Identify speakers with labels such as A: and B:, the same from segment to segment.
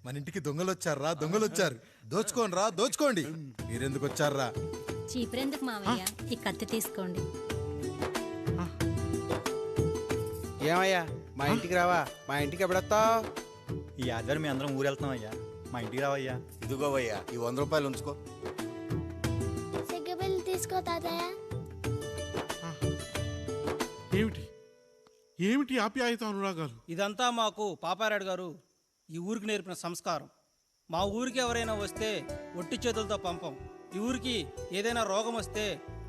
A: మన ఇంటికి దొంగలు వచ్చారా? దొంగలు వచ్చారు. దోచుకోండి రా, దోచుకోండి. మీరెందుకు వచ్చారా?
B: చీపురెందుకు మావయ్య, ఈ కత్తి తీసుకోండి.
C: ఏమయ్యా మా ఇంటికి రావా? మా ఇంటికి ఎప్పుడొస్తావు?
D: ఈ ఆదివారం మీ అందరం ఊరెళ్తాం అయ్యా, మా ఇంటికి రావయ్యా.
E: ఇదిగోవయ్యా ఈ 100 రూపాయలు ఉంచుకో.
F: సిగ్గబిల్లి తీసుకో తాతయ్య.
G: ఏమిటి ఏమిటి ఆప్యాయత అనురాగాలు?
H: ఇదంతా మాకు పాపారాయుడు గారు ఈ ఊరికి నేర్పిన సంస్కారం. మా ఊరికి ఎవరైనా వస్తే ఒట్టి చేతులతో పంపం. ఈ ఊరికి ఏదైనా రోగం వస్తే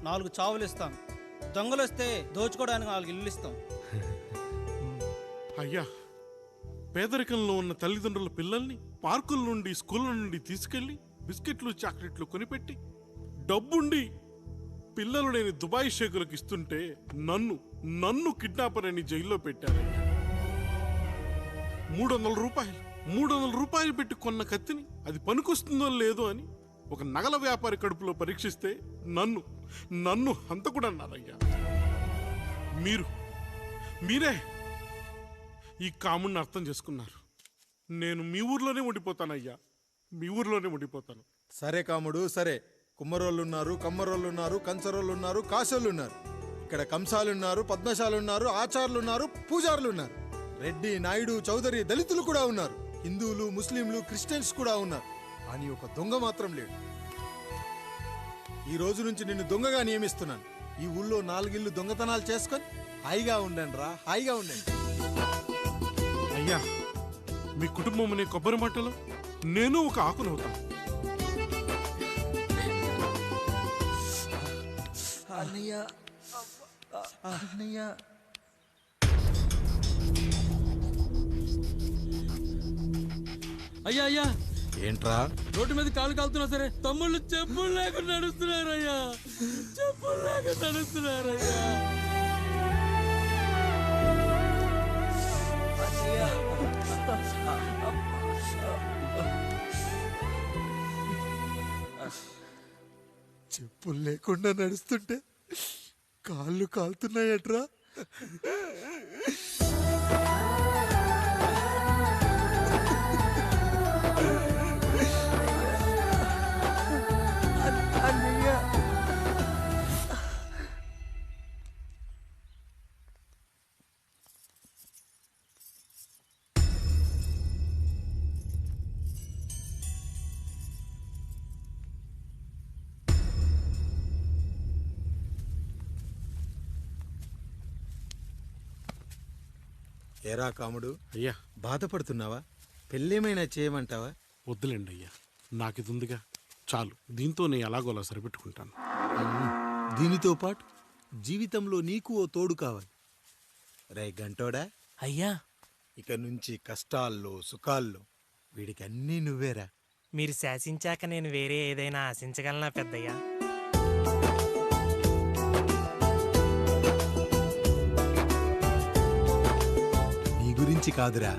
H: 4 చావులు ఇస్తాం. దొంగలు వస్తే దోచుకోవడానికి 4 ఇల్లు ఇస్తాం.
G: అయ్యా, పేదరికంలో ఉన్న తల్లిదండ్రుల పిల్లల్ని పార్కుల నుండి స్కూళ్ళ నుండి తీసుకెళ్లి బిస్కెట్లు చాక్లెట్లు కొనిపెట్టి డబ్బుండి పిల్లలు లేని దుబాయ్ షేకులకు ఇస్తుంటే నన్ను కిడ్నాపర్ అని జైల్లో పెట్టారయ్యా. 300 రూపాయలు పెట్టి కొన్న కత్తిని అది పనికొస్తుందో లేదో అని ఒక నగల వ్యాపారి కడుపులో పరీక్షిస్తే నన్ను హంతకుడన్నారయ్యా. మీరే ఈ కాముడిని అర్థం చేసుకున్నారు. నేను మీ ఊర్లోనే ఉండిపోతానయ్యా, మీ ఊర్లోనే ఉండిపోతాను.
A: సరే కాముడు, సరే. కుమ్మరోళ్ళున్నారు, కమ్మరోళ్ళున్నారు, కంచరోళ్ళున్నారు, కాశోళ్ళున్నారు. ఇక్కడ కంసాలున్నారు, పద్మశాలున్నారు, ఆచార్యులున్నారు, పూజారులున్నారు. రెడ్డి, నాయుడు, చౌదరి, దళితులు కూడా ఉన్నారు. హిందువులు, ముస్లింలు, క్రిస్టియన్స్ కూడా ఉన్నారు. కానీ ఒక దొంగ మాత్రం లేడు. ఈ రోజు నుంచి నిన్ను దొంగగా నియమిస్తున్నాను. ఈ ఊళ్ళో 4 ఇళ్ళు దొంగతనాలు చేసుకొని హాయిగా ఉండండి రా, హాయిగా ఉండండి.
G: అయ్యా, మీ కుటుంబం అనే కొబ్బరి మట్టలో నేను ఒక ఆకునవుతాను.
H: అయ్యా అయ్యా,
A: ఏంట్రా?
H: రోడ్డు మీద కాలు కాలుతున్నా సరే తమ్ముళ్ళు చెప్పులు లేకుండా నడుస్తున్నారయ్యా, చెప్పులు లేకుండా నడుస్తున్నారయ్యా.
A: చెప్పులు లేకుండా నడుస్తుంటే కాళ్ళు కాలుతున్నాయట్రా. ఏరా కాముడు,
G: అయ్యా
A: బాధపడుతున్నావా? పెళ్ళేమైనా చేయమంటావా?
G: వద్దులేండి అయ్యా, నాకిది ఉందిగా చాలు. దీంతో నేను ఎలాగోలా సరిపెట్టుకుంటాను.
A: దీనితో పాటు జీవితంలో నీకు ఓ తోడు కావాలి. రే గంటోడా
I: అయ్యా,
A: ఇక నుంచి కష్టాల్లో సుఖాల్లో వీడికి అన్నీ నువ్వేరా.
I: మీరు శాసించాక నేను వేరే ఏదైనా ఆశించగలనా పెద్దయ్యా?
A: నీ గురించి కాదురా,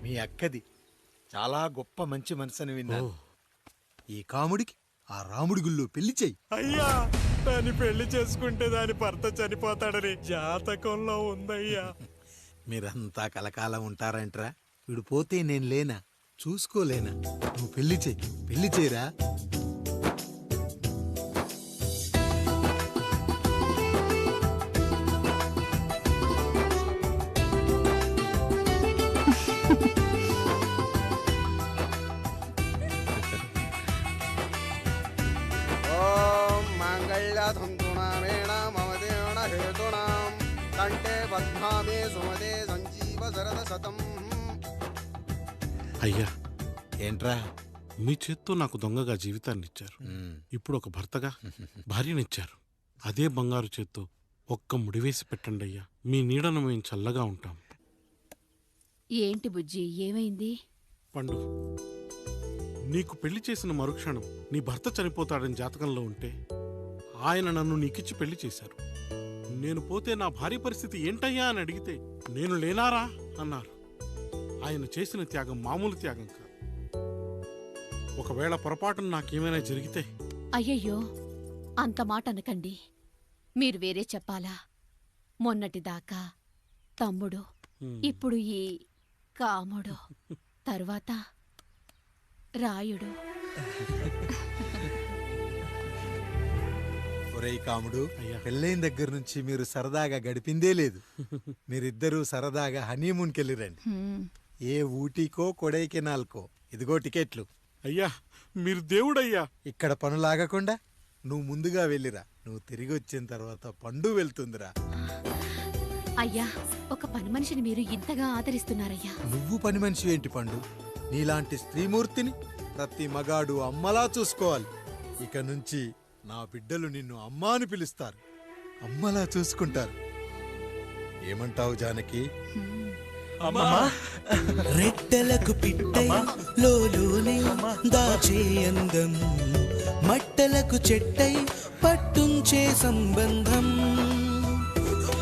A: మీ అక్కది చాలా గొప్ప మంచి మనసుని విన్నాను. ఈ కాముడికి ఆ రాముడి గుళ్ళో పెళ్లి చెయ్యి.
I: అయ్యా, దాన్ని పెళ్లి చేసుకుంటే దాని భర్త చనిపోతాడని జాతకంలో ఉందయ్యా.
A: మీరంతా కలకాలం ఉంటారంట్రా. వీడు పోతే నేను లేనా, చూసుకోలేనా? నువ్వు పెళ్లి చెయ్యి, పెళ్లి చేయరా.
G: అయ్యా,
A: ఏంట్రా?
G: మీ చేత్తో నాకు దొంగగా జీవితాన్ని ఇచ్చారు. ఇప్పుడు ఒక భర్తగా భార్యనిచ్చారు. అదే బంగారు చేత్తో ఒక్క ముడివేసి పెట్టండి అయ్యా. మీ నీడను మేము చల్లగా ఉంటాం.
B: ఏంటి బుజ్జి, ఏమైంది?
G: పండు, నీకు పెళ్లి చేసిన మరుక్షణం నీ భర్త చనిపోతాడని జాతకంలో ఉంటే ఆయన నన్ను నీకిచ్చి పెళ్లి చేశారు. నేను పోతే నా భార్య పరిస్థితి ఏంటయ్యా అని అడిగితే నేను లేనారా అన్నారు. ఆయన చేసిన త్యాగం మామూలు త్యాగం కాదు. ఒకవేళ పొరపాటున నాకేమైనా జరిగితే
B: అయ్యయ్యో, అంత మాట అనకండి. మీరు వేరే చెప్పాలా? మొన్నటిదాకా తమ్ముడు, ఇప్పుడు ఈ కాముడు, తరువాత రాయుడు.
A: ఒరేయ్ కాముడు,
G: అయ్యా.
A: పెళ్ళైన దగ్గర నుంచి మీరు సరదాగా గడిపిందే లేదు. మీరిద్దరూ సరదాగా హనీమూన్కి వెళ్ళిరండి. ఏ ఊటీకో కొడైకెనాల్కో. ఇదిగో టికెట్లు.
G: అయ్యా మీరు దేవుడయ్యా.
A: ఇక్కడ పనులాగకుండా నువ్వు ముందుగా వెళ్ళిరా. నువ్వు తిరిగి వచ్చిన తర్వాత పండు వెళ్తుందిరా.
B: అయ్యా, ఒక పని మనిషిని మీరు ఇంతగా ఆదరిస్తున్నారయ్యా.
A: నువ్వు పని మనిషి ఏంటి పండు? నీలాంటి స్త్రీమూర్తిని ప్రతి మగాడు అమ్మలా చూసుకోవాలి. ఇక నుంచి నా బిడ్డలు నిన్ను అమ్మా అని పిలుస్తారు, అమ్మలా చూసుకుంటారు. ఏమంటావు జానకి?
F: రెట్టలకు పిట్టై లోలోనే దాచే అందం, మట్టలకు చెట్టై పట్టుంచే సంబంధం,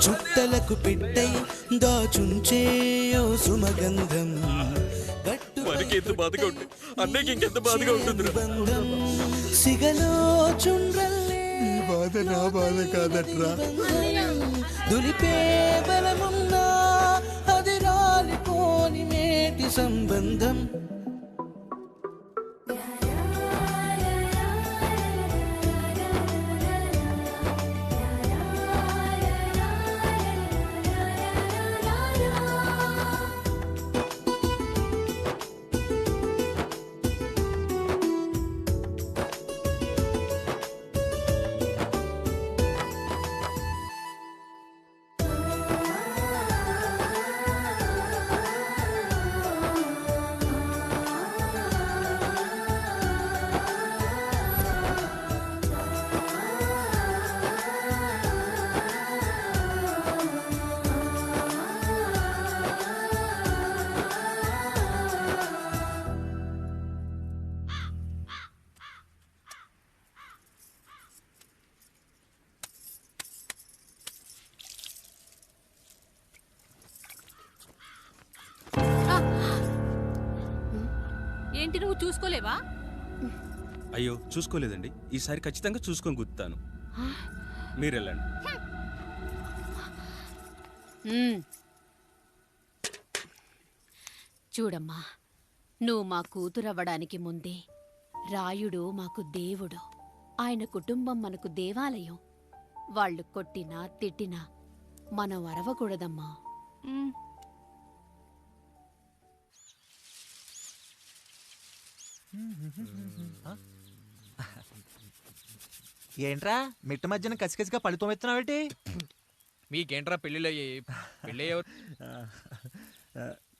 F: చుట్టలకు పిట్టై దాచుంచే ఓ సుమగంధం,
I: ఎంత బాధగా ఉంటుంది అన్నకి ఇంకెంత బాధగా ఉంటుంది.
F: బంధం సిగలో చుండ్రల్లే
A: ఈ బాధ నా బాధ కాదట్రా.
F: దులిపే బలమున్నా అది రాలిపోని మేటి సంబంధం.
B: ఏంటి, నువ్వు చూసుకోలేవా?
J: అయ్యో చూసుకోలేదండి, ఈసారి ఖచ్చితంగా చూసుకొని గుర్తాను. మీరు వెళ్ళండి.
B: చూడమ్మా, నువ్వు మా కూతురవ్వడానికి ముందే రాయుడు మాకు దేవుడు. ఆయన కుటుంబం మనకు దేవాలయం. వాళ్ళు కొట్టినా తిట్టినా మనం అరవకూడదమ్మా.
K: ఏంట్రా మిట్ట మధ్యన కసికసిగా పళ్ళుతో ఎత్తున్నావేంటి?
I: మీకేంట్రా పెళ్ళిళ్ళయ్యాయి? పెళ్ళి ఎవరు?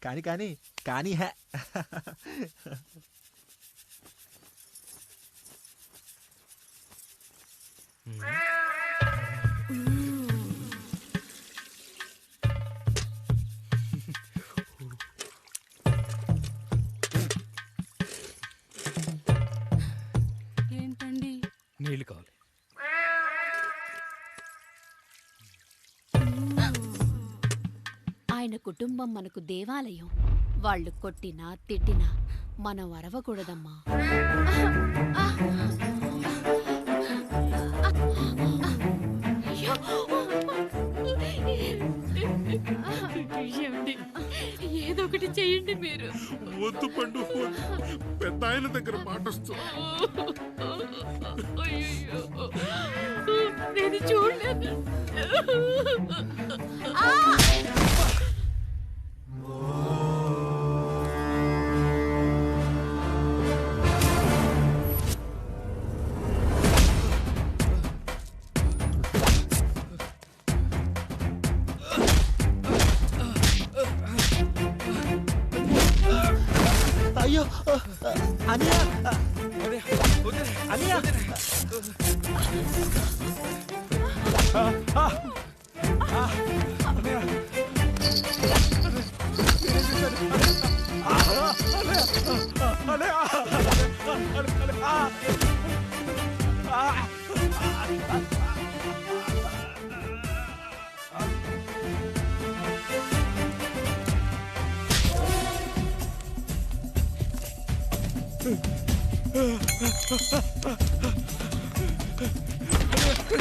K: కానీ కానీ కానీ హే
B: ఏంటండి?
I: నీళ్ళు కావాలి.
B: ఆయన కుటుంబం మనకు దేవాలయం. వాళ్ళు కొట్టినా తిట్టినా మనం అరవకూడదమ్మా. ఏదో ఒకటి చెయ్యండి మీరు.
G: వద్దు పండు, పెద్ద ఆయన దగ్గర మాటొస్తూ.
B: నేను చూడలేదు.
K: అయ్యో అనియా అనియా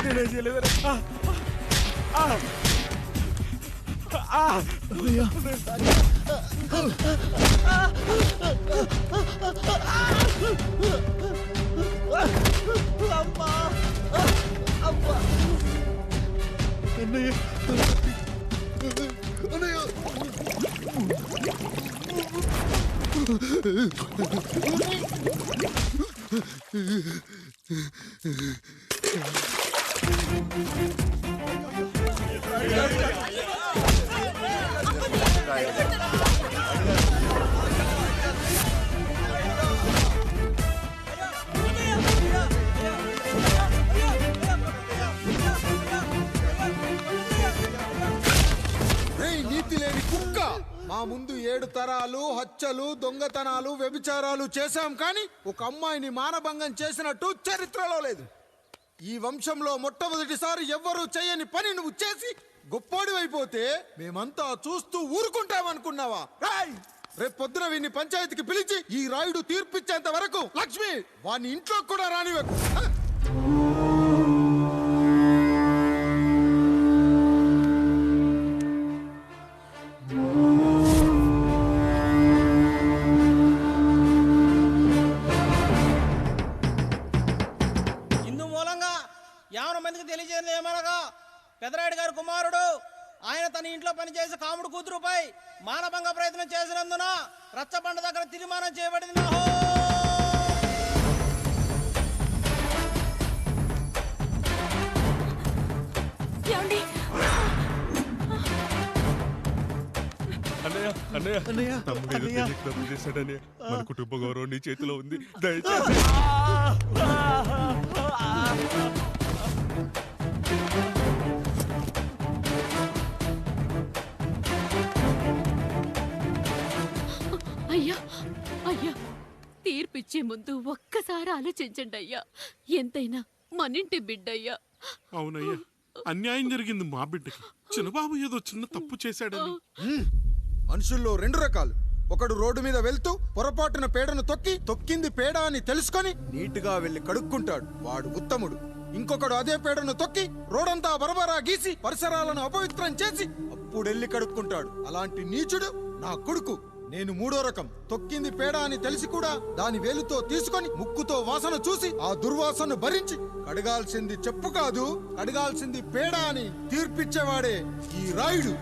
I: నేనేం చేయలేదురా. అన్నయ్య
A: రేయ్ నీతి లేని కుక్క, మా ముందు 7 తరాలు హత్యలు దొంగతనాలు వ్యభిచారాలు చేశాం కానీ ఒక అమ్మాయిని మానభంగం చేసినట్టు చరిత్రలో లేదు. ఈ వంశంలో మొట్టమొదటిసారి ఎవ్వరూ చేయని పని నువ్వు చేసి గొప్పోడివైపోతే మేమంతా చూస్తూ ఊరుకుంటామనుకున్నావా? రేపు పొద్దున వీడిని పంచాయతీకి పిలిచి ఈ రాయుడు తీర్పిచ్చేంత వరకు లక్ష్మి వాడిని ఇంట్లో కూడా రానివ్వకు.
H: ఇందు మూలంగా 50 మందికి తెలియజేయడం ఏమనగా పెదరాయుడు గారి కుమారుడు ఆయన తన ఇంట్లో పనిచేసే కాముడు కూతురుపై మానభంగ ప్రయత్నం చేసినందున రచ్చబండ దగ్గర తీర్మానం చేయబడింది.
I: అన్నయ్య అన్నయ్య తమ్ముడు ఏదో తెలియక తప్పు చేశాడని మన కుటుంబ గౌరవం నీ చేతిలో ఉంది. దయచేసి
B: అయ్యా అయ్యా, తీర్పిచ్చే ముందు ఒక్కసారి ఆలోచించండి అయ్యా. ఎంతైనా మనింటి బిడ్డయ్యా.
G: అవునయ్యా, అన్యాయం జరిగింది మా బిడ్డకి. చిన్నబాబు ఏదో చిన్న తప్పు చేశాడని.
A: మనుషుల్లో 2 రకాలు. ఒకడు రోడ్డు మీద వెళ్తూ పొరపాటున పేడను తొక్కింది పేడ అని తెలుసుకొని నీటుగా వెళ్లి కడుక్కుంటాడు, వాడు ఉత్తముడు. ఇంకొకడు అదే పేడను తొక్కి రోడంతా బరబరా గీసి పరిసరాలను అపవిత్రం చేసి అప్పుడెళ్ళి కడుక్కుంటాడు. అలాంటి నీచుడు నా కొడుకు. నేను 3వ రకం. తొక్కింది పేడ అని తెలిసి కూడా దాని వేలుతో తీసుకొని ముక్కుతో వాసన చూసి ఆ దుర్వాసన భరించి కడగాల్సింది చెప్పు కాదు, కడగాల్సింది పేడ అని తీర్పిచ్చేవాడే ఈ రాయుడు.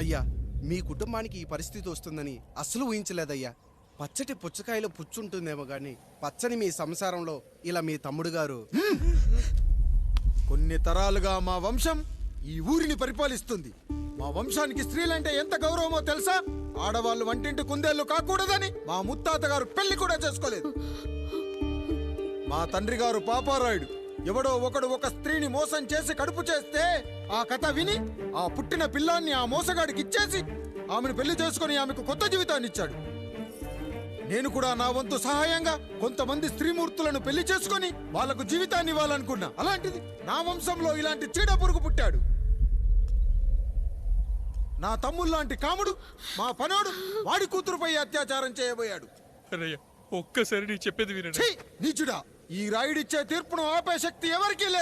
C: అయ్యా, మీ కుటుంబానికి ఈ పరిస్థితి వస్తుందని అస్సలు ఊహించలేదయ్యా. పచ్చటి పుచ్చకాయలో పుచ్చుంటుందేమో గాని పచ్చని మీ సంసారంలో ఇలా మీ తమ్ముడు గారు.
A: కొన్ని తరాలుగా మా వంశం ఈ ఊరిని పరిపాలిస్తుంది. మా వంశానికి స్త్రీలంటే ఎంత గౌరవమో తెలుసా? ఆడవాళ్ళు వంటింటి కుందేళ్లు కాకూడదని మా ముత్తాత గారు పెళ్లి కూడా చేసుకోలేదు. మా తండ్రి గారు పాపారాయుడు ఎవడో ఒకడు ఒక స్త్రీని మోసం చేసి కడుపు చేస్తే ఆ కథ విని ఆ పుట్టిన పిల్లాన్ని ఆ మోసగాడికి ఇచ్చేసి ఆమెను పెళ్లి చేసుకుని ఆమెకు కొత్త జీవితాన్ని ఇచ్చాడు. నేను కూడా నా వంతు సహాయంగా కొంతమంది స్త్రీమూర్తులను పెళ్లి చేసుకుని వాళ్లకు జీవితాన్ని ఇవ్వాలనుకున్నా. అలాంటిది నా వంశంలో ఇలాంటి చీడ పురుగు పుట్టాడు. నా తమ్ముళ్లాంటి కాముడు మా పనోడు వాడి కూతురుపై అత్యాచారం చేయబోయాడు.
I: ఒక్కసారి నీ చెప్పేది వినండి.
A: నీచుడా, ఈ రాయుడిచ్చే తీర్పును ఆపే శక్తి ఎవరికీ లేదు.